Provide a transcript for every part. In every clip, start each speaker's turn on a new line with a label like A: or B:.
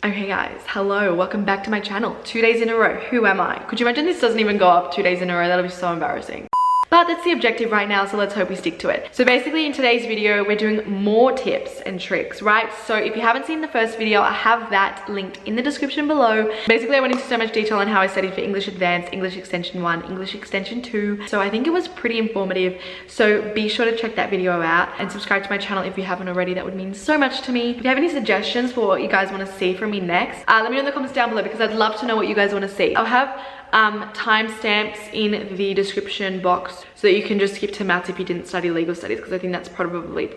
A: Okay guys, hello, welcome back to my channel. 2 days in a row, who am I? Could you imagine this doesn't even go up 2 days in a row? That'll be so embarrassing. But that's the objective right now, so let's hope we stick to it. So basically in today's video, we're doing more tips and tricks, right? So if you haven't seen the first video, I have that linked in the description below. Basically, I went into so much detail on how I studied for English Advanced, English Extension 1, English Extension 2. So I think it was pretty informative. So be sure to check that video out and subscribe to my channel if you haven't already. That would mean so much to me. If you have any suggestions for what you guys want to see from me next, let me know in the comments down below because I'd love to know what you guys want to see. I'll have timestamps in the description box so that you can just skip to maths if you didn't study legal studies, because I think that's probably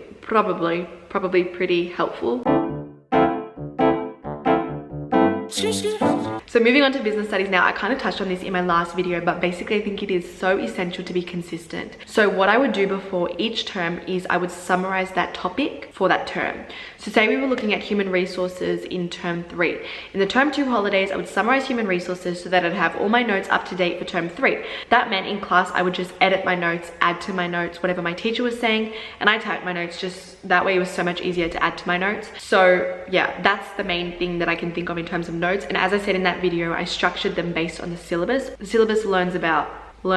A: pretty helpful. So moving on to business studies now, I kind of touched on this in my last video, but basically I think it is so essential to be consistent. So what I would do before each term is I would summarize that topic for that term. So say we were looking at human resources in term 3. In the term 2 holidays, I would summarize human resources so that I'd have all my notes up to date for term 3. That meant in class, I would just edit my notes, add to my notes, whatever my teacher was saying, and I typed my notes. Just that way it was so much easier to add to my notes. So yeah, that's the main thing that I can think of in terms of notes. And as I said in that video, I structured them based on the syllabus. The syllabus learn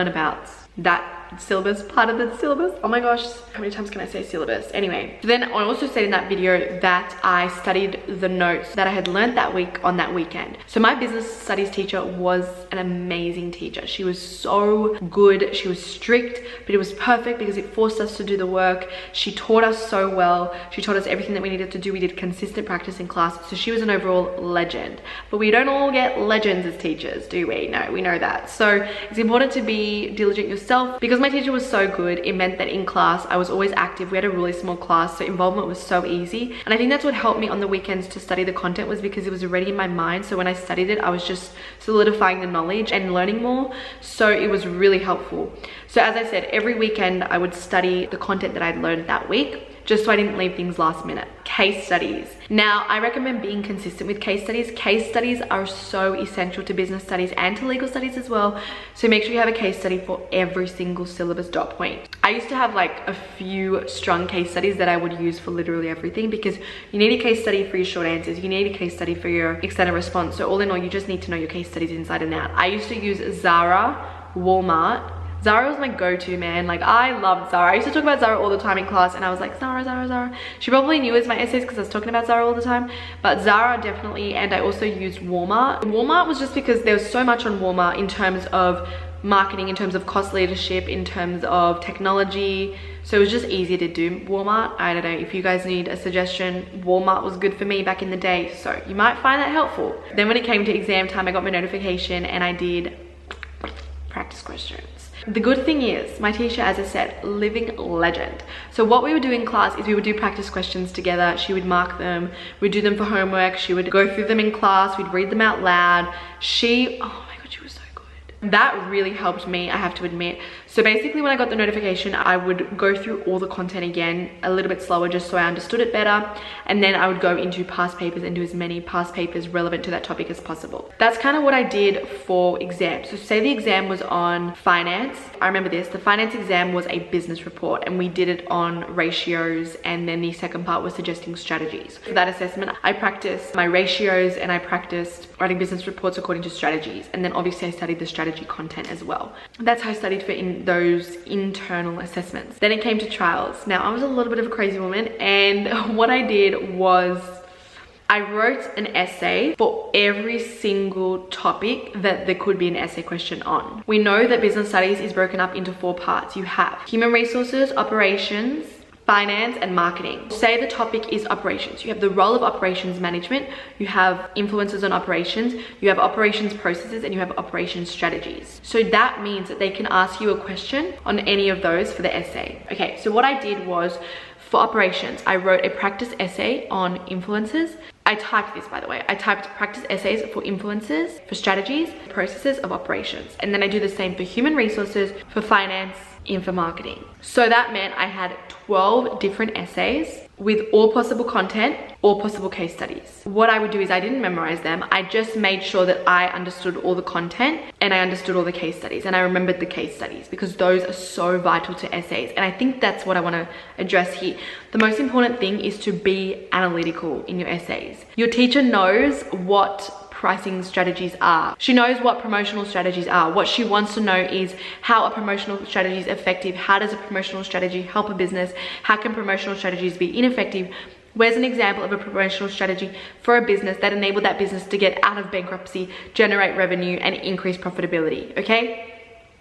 A: about that syllabus, part of the syllabus. Oh my gosh, how many times can I say syllabus? Anyway, then I also said in that video that I studied the notes that I had learned that week on that weekend. So my business studies teacher was an amazing teacher. She was so good. She was strict, but it was perfect because it forced us to do the work. She taught us so well. She taught us everything that we needed to do. We did consistent practice in class. So she was an overall legend. But we don't all get legends as teachers, do we? No, we know that. So it's important to be diligent yourself. Because my teacher was so good, it meant that in class I was always active. We had a really small class, so involvement was so easy. And I think that's what helped me on the weekends to study the content, was because it was already in my mind. So when I studied it, I was just solidifying the knowledge and learning more. So it was really helpful. So as I said, every weekend I would study the content that I'd learned that week, just so I didn't leave things last minute. Case studies. Now, I recommend being consistent with case studies. Case studies are so essential to business studies and to legal studies as well. So make sure you have a case study for every single syllabus dot point. I used to have like a few strong case studies that I would use for literally everything, because you need a case study for your short answers. You need a case study for your extended response. So all in all, you just need to know your case studies inside and out. I used to use Zara, Walmart. Zara was my go-to, man. Like, I loved Zara. I used to talk about Zara all the time in class, and I was like, Zara, Zara, Zara. She probably knew it was my essays because I was talking about Zara all the time, but Zara definitely. And I also used Walmart. Walmart was just because there was so much on Walmart in terms of marketing, in terms of cost leadership, in terms of technology. So it was just easier to do. Walmart, I don't know, if you guys need a suggestion, Walmart was good for me back in the day. So you might find that helpful. Then when it came to exam time, I got my notification and I did practice questions. The good thing is, my teacher, as I said, living legend. So what we would do in class is we would do practice questions together. She would mark them. We'd do them for homework. She would go through them in class. We'd read them out loud. Oh my God, she was so good. That really helped me, I have to admit. So basically when I got the notification, I would go through all the content again a little bit slower just so I understood it better. And then I would go into past papers and do as many past papers relevant to that topic as possible. That's kind of what I did for exams. So say the exam was on finance. I remember this, the finance exam was a business report and we did it on ratios, and then the second part was suggesting strategies. For that assessment, I practiced my ratios and I practiced writing business reports according to strategies. And then obviously I studied the strategy content as well. That's how I studied for those internal assessments. Then it came to trials. Now I was a little bit of a crazy woman, and what I did was I wrote an essay for every single topic that there could be an essay question on. We know that business studies is broken up into 4 parts. You have human resources, operations, finance, and marketing. Say the topic is operations. You have the role of operations management, you have influences on operations, you have operations processes, and you have operations strategies. So that means that they can ask you a question on any of those for the essay. Okay, so what I did was, for operations, I wrote a practice essay on influences. I typed this, by the way. I typed practice essays for influences, for strategies, processes of operations. And then I do the same for human resources, for finance, and for marketing. So that meant I had 12 different essays with all possible content, all possible case studies. What I would do is I didn't memorize them. I just made sure that I understood all the content and I understood all the case studies and I remembered the case studies because those are so vital to essays. And I think that's what I want to address here. The most important thing is to be analytical in your essays. Your teacher knows what pricing strategies are. She knows what promotional strategies are. What she wants to know is how a promotional strategy is effective. How does a promotional strategy help a business? How can promotional strategies be ineffective? Where's an example of a promotional strategy for a business that enabled that business to get out of bankruptcy, generate revenue, and increase profitability, okay?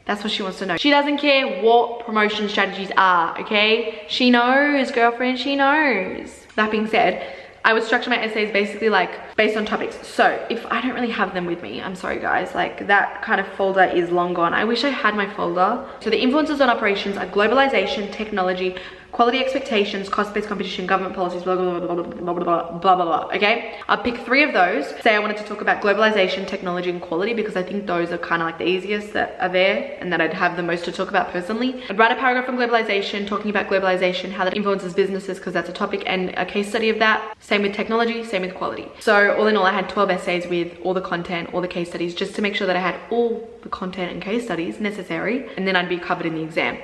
A: That's what she wants to know. She doesn't care what promotion strategies are, okay? She knows, girlfriend, she knows. That being said, I would structure my essays basically like based on topics. So if I don't really have them with me, I'm sorry guys, like that kind of folder is long gone. I wish I had my folder. So the influences on operations are globalization, technology, quality expectations, cost-based competition, government policies, blah, blah, blah, blah, blah, blah, blah, blah, blah, okay? I'll pick 3 of those. Say I wanted to talk about globalization, technology, and quality because I think those are kind of like the easiest that are there and that I'd have the most to talk about personally. I'd write a paragraph on globalization, talking about globalization, how that influences businesses because that's a topic and a case study of that. Same with technology, same with quality. So all in all, I had 12 essays with all the content, all the case studies, just to make sure that I had all the content and case studies necessary, and then I'd be covered in the exam.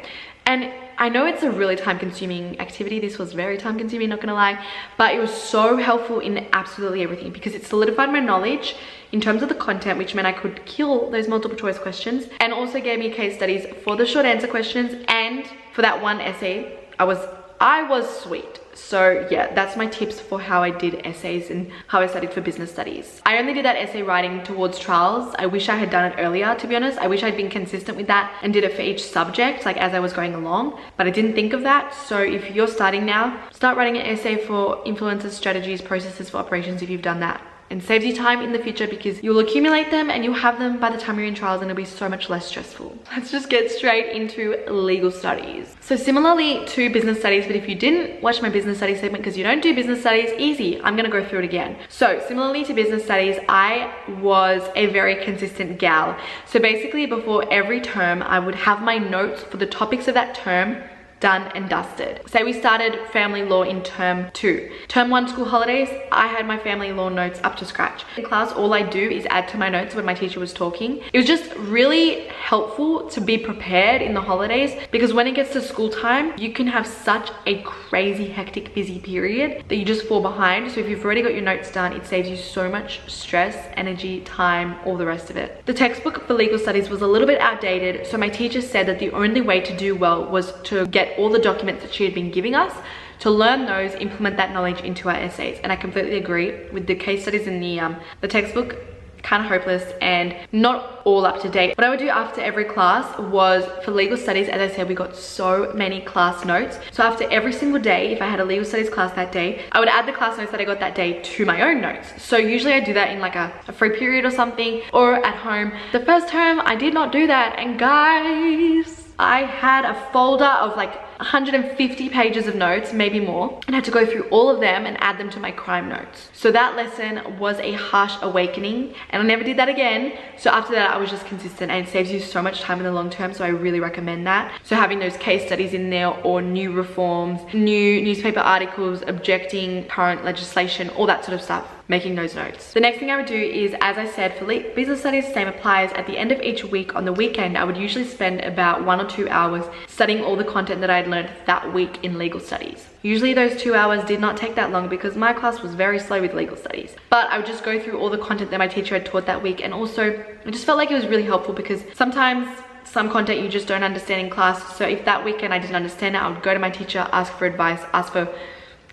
A: And I know it's a really time-consuming activity. This was very time-consuming, not gonna lie, but it was so helpful in absolutely everything because it solidified my knowledge in terms of the content, which meant I could kill those multiple choice questions, and also gave me case studies for the short answer questions. And for that one essay, I was sweet. So yeah, that's my tips for how I did essays and how I studied for business studies. I only did that essay writing towards trials. I wish I had done it earlier, to be honest. I wish I'd been consistent with that and did it for each subject, like as I was going along, but I didn't think of that. So if you're starting now, start writing an essay for influences, strategies, processes for operations if you've done that. And saves you time in the future because you'll accumulate them and you'll have them by the time you're in trials and it'll be so much less stressful. Let's just get straight into legal studies. So similarly to business studies, but if you didn't watch my business studies segment because you don't do business studies, easy, I'm gonna go through it again. So similarly to business studies, I was a very consistent gal. So basically before every term, I would have my notes for the topics of that term done and dusted. Say we started family law in term 2. Term 1 school holidays, I had my family law notes up to scratch. In class, all I do is add to my notes when my teacher was talking. It was just really helpful to be prepared in the holidays because when it gets to school time, you can have such a crazy, hectic, busy period that you just fall behind. So if you've already got your notes done, it saves you so much stress, energy, time, all the rest of it. The textbook for legal studies was a little bit outdated, so my teacher said that the only way to do well was to get all the documents that she had been giving us, to learn those, implement that knowledge into our essays. And I completely agree with the case studies in the textbook, kind of hopeless and not all up to date. What I would do after every class was, for legal studies, as I said, we got so many class notes. So after every single day, if I had a legal studies class that day, I would add the class notes that I got that day to my own notes. So usually I do that in like a free period or something, or at home. The first term, I did not do that. And guys, I had a folder of like 150 pages of notes, maybe more, and I had to go through all of them and add them to my crime notes. So that lesson was a harsh awakening and I never did that again. So after that, I was just consistent, and it saves you so much time in the long term. So I really recommend that. So having those case studies in there, or new reforms, new newspaper articles, objecting current legislation, all that sort of stuff, making those notes. The next thing I would do is, as I said, for business studies, same applies. At the end of each week on the weekend, I would usually spend about 1 or 2 hours studying all the content that I'd learned that week in legal studies. Usually those 2 hours did not take that long because my class was very slow with legal studies. But I would just go through all the content that my teacher had taught that week, and also I just felt like it was really helpful because sometimes some content you just don't understand in class. So if that weekend I didn't understand it, I would go to my teacher, ask for advice, ask for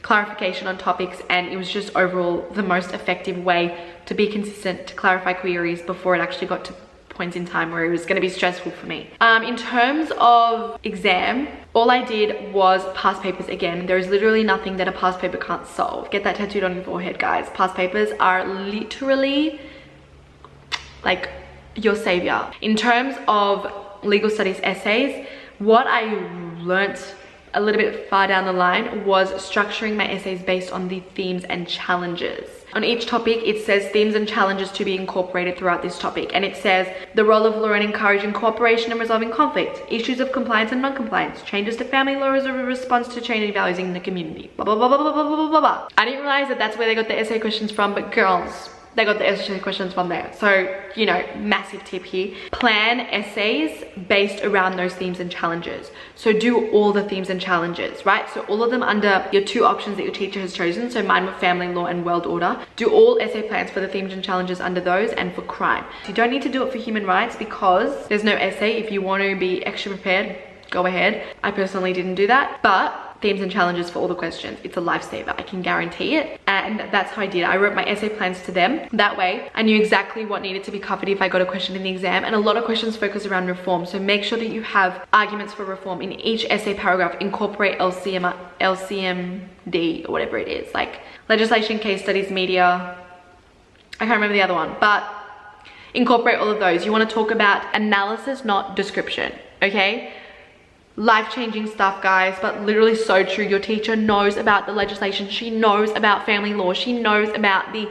A: clarification on topics, and it was just overall the most effective way to be consistent, to clarify queries before it actually got to points in time where it was going to be stressful for me. In terms of exam, all I did was past papers again. There is literally nothing that a past paper can't solve. Get that tattooed on your forehead, guys. Past papers are literally like your savior. In terms of legal studies essays, what I learnt a little bit far down the line was structuring my essays based on the themes and challenges. On each topic, it says themes and challenges to be incorporated throughout this topic. And it says the role of law in encouraging cooperation and resolving conflict, issues of compliance and non-compliance, changes to family law as a response to changing values in the community, blah, blah, blah, blah, blah, blah, blah, blah, blah. I didn't realize that that's where they got the essay questions from, but girls, they got the essay questions from there. So, you know, massive tip here. Plan essays based around those themes and challenges. So do all the themes and challenges, right? So all of them under your 2 options that your teacher has chosen. So mine were family law and world order. Do all essay plans for the themes and challenges under those and for crime. You don't need to do it for human rights because there's no essay. If you want to be extra prepared, go ahead. I personally didn't do that, but themes and challenges for all the questions. It's a lifesaver, I can guarantee it. And that's how I did it. I wrote my essay plans to them. That way, I knew exactly what needed to be covered if I got a question in the exam. And a lot of questions focus around reform. So make sure that you have arguments for reform in each essay paragraph. Incorporate LCMD or whatever it is, like legislation, case studies, media. I can't remember the other one, but incorporate all of those. You want to talk about analysis, not description, okay? Life-changing stuff, guys, but literally so true. Your teacher knows about the legislation. She knows about family law. She knows about the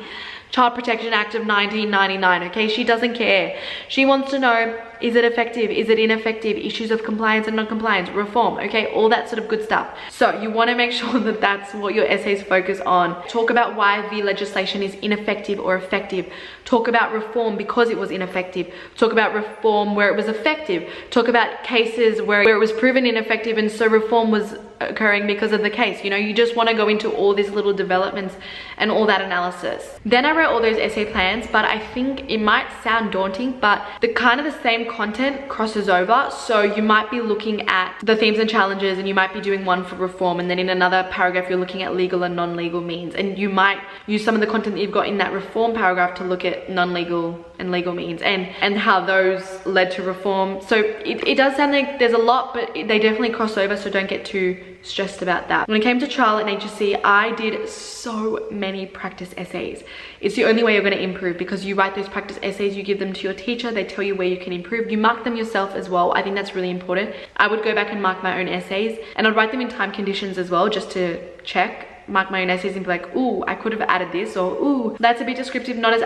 A: Child Protection Act of 1999, okay? She doesn't care. She wants to know, is it effective? Is it ineffective? Issues of compliance and non-compliance, reform, okay? All that sort of good stuff. So you want to make sure that that's what your essays focus on. Talk about why the legislation is ineffective or effective. Talk about reform because it was ineffective. Talk about reform where it was effective. Talk about cases where it was proven ineffective and so reform was occurring because of the case. You know, you just want to go into all these little developments and all that analysis. Then I wrote all those essay plans, but I think it might sound daunting, but the kind of the same content crosses over. So you might be looking at the themes and challenges, and you might be doing one for reform, and then in another paragraph you're looking at legal and non-legal means, and you might use some of the content that you've got in that reform paragraph to look at non-legal and legal means and how those led to reform. So it does sound like there's a lot, but they definitely cross over, so don't get too stressed about that. When it came to trial at HSC, I did so many practice essays. It's the only way you're going to improve, because you write those practice essays, you give them to your teacher, they tell you where you can improve. You mark them yourself as well. I think that's really important. I would go back and mark my own essays, and I'd write them in time conditions as well, just to check, mark my own essays and be like, ooh, I could have added this, or ooh, that's a bit descriptive, not as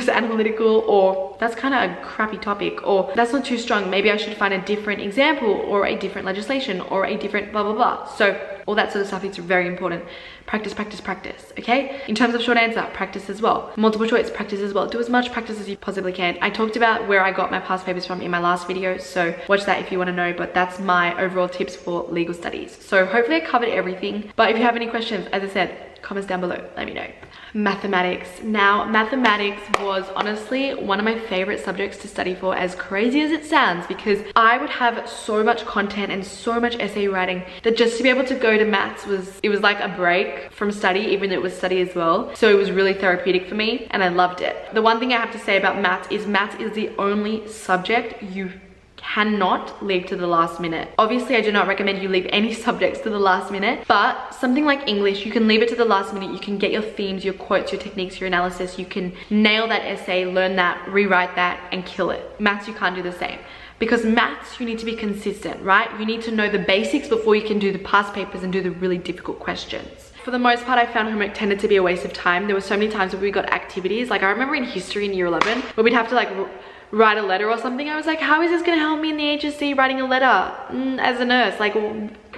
A: analytical, or that's kind of a crappy topic, or that's not too strong, maybe I should find a different example or a different legislation or a different blah blah blah. So all that sort of stuff is very important. Practice, practice, practice, okay? In terms of short answer, practice as well. Multiple choice, practice as well. Do as much practice as you possibly can. I talked about where I got my past papers from in my last video, so watch that if you want to know, but that's my overall tips for legal studies. So hopefully I covered everything, but if you have any questions, as I said, comments down below, let me know. Mathematics. Now, mathematics was honestly one of my favorite subjects to study for, as crazy as it sounds, because I would have so much content and so much essay writing that just to be able to go to maths was like a break from study, even though it was study as well. So it was really therapeutic for me and I loved it. The one thing I have to say about maths is the only subject you cannot leave to the last minute. Obviously, I do not recommend you leave any subjects to the last minute, but something like English, you can leave it to the last minute. You can get your themes, your quotes, your techniques, your analysis. You can nail that essay, learn that, rewrite that, and kill it. Maths, you can't do the same. Because maths, you need to be consistent, right? You need to know the basics before you can do the past papers and do the really difficult questions. For the most part, I found homework tended to be a waste of time. There were so many times where we got activities. Like I remember in history in year 11, where we'd have to like write a letter or something. I was like, how is this gonna help me in the HSC writing a letter as a nurse? Like,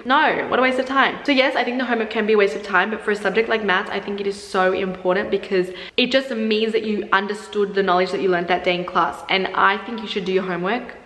A: no, what a waste of time. So yes, I think the homework can be a waste of time, but for a subject like maths, I think it is so important because it just means that you understood the knowledge that you learned that day in class. And I think you should do your homework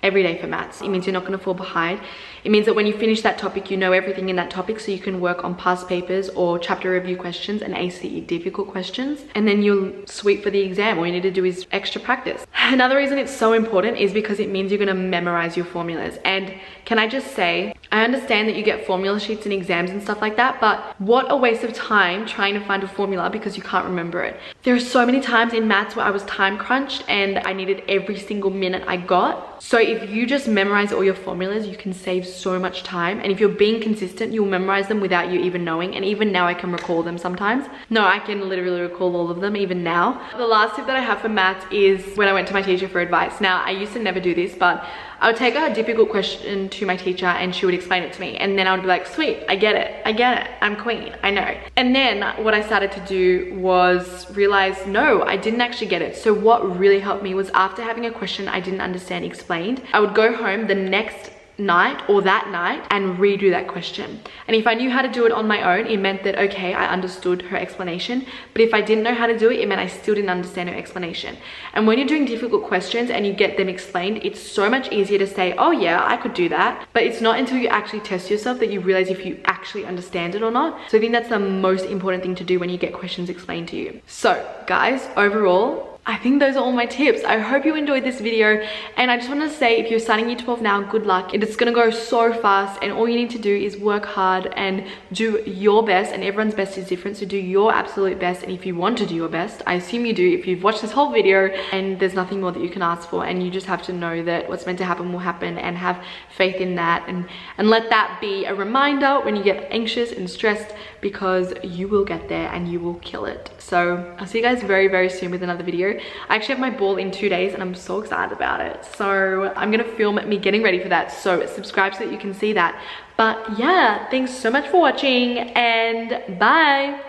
A: every day for maths. It means you're not going to fall behind. It means that when you finish that topic, you know everything in that topic, so you can work on past papers or chapter review questions and ACE difficult questions, and then you'll sweep for the exam. All you need to do is extra practice. Another reason it's so important is because it means you're going to memorize your formulas. And can I just say, I understand that you get formula sheets in exams and stuff like that, but what a waste of time trying to find a formula because you can't remember it. There are so many times in maths where I was time crunched and I needed every single minute I got. So if you just memorize all your formulas, you can save so much time, and if you're being consistent, you'll memorize them without you even knowing. And even now I can recall them sometimes. No, I can literally recall all of them even now. The last tip that I have for maths is when I went to my teacher for advice. Now, I used to never do this, but I would take a difficult question to my teacher and she would explain it to me, and then I would be like, sweet, I get it, I'm queen, I know. And then what I started to do was realize, no, I didn't actually get it. So what really helped me was, after having a question I didn't understand explained, I would go home the next night or that night and redo that question. And if I knew how to do it on my own, it meant that, okay, I understood her explanation. But if I didn't know how to do it, it meant I still didn't understand her explanation. And when you're doing difficult questions and you get them explained, it's so much easier to say, oh yeah, I could do that. But it's not until you actually test yourself that you realize if you actually understand it or not. So I think that's the most important thing to do when you get questions explained to you. So guys, overall, I think those are all my tips. I hope you enjoyed this video, and I just want to say, if you're starting year 12 now, good luck. It's gonna go so fast, and all you need to do is work hard and do your best, and everyone's best is different, so do your absolute best. And if you want to do your best, I assume you do if you've watched this whole video, and there's nothing more that you can ask for, and you just have to know that what's meant to happen will happen, and have faith in that, and let that be a reminder when you get anxious and stressed, because you will get there and you will kill it. So I'll see you guys very, very soon with another video. I actually have my ball in 2 days and I'm so excited about it. So I'm gonna film me getting ready for that. So subscribe so that you can see that. But yeah, thanks so much for watching, and bye.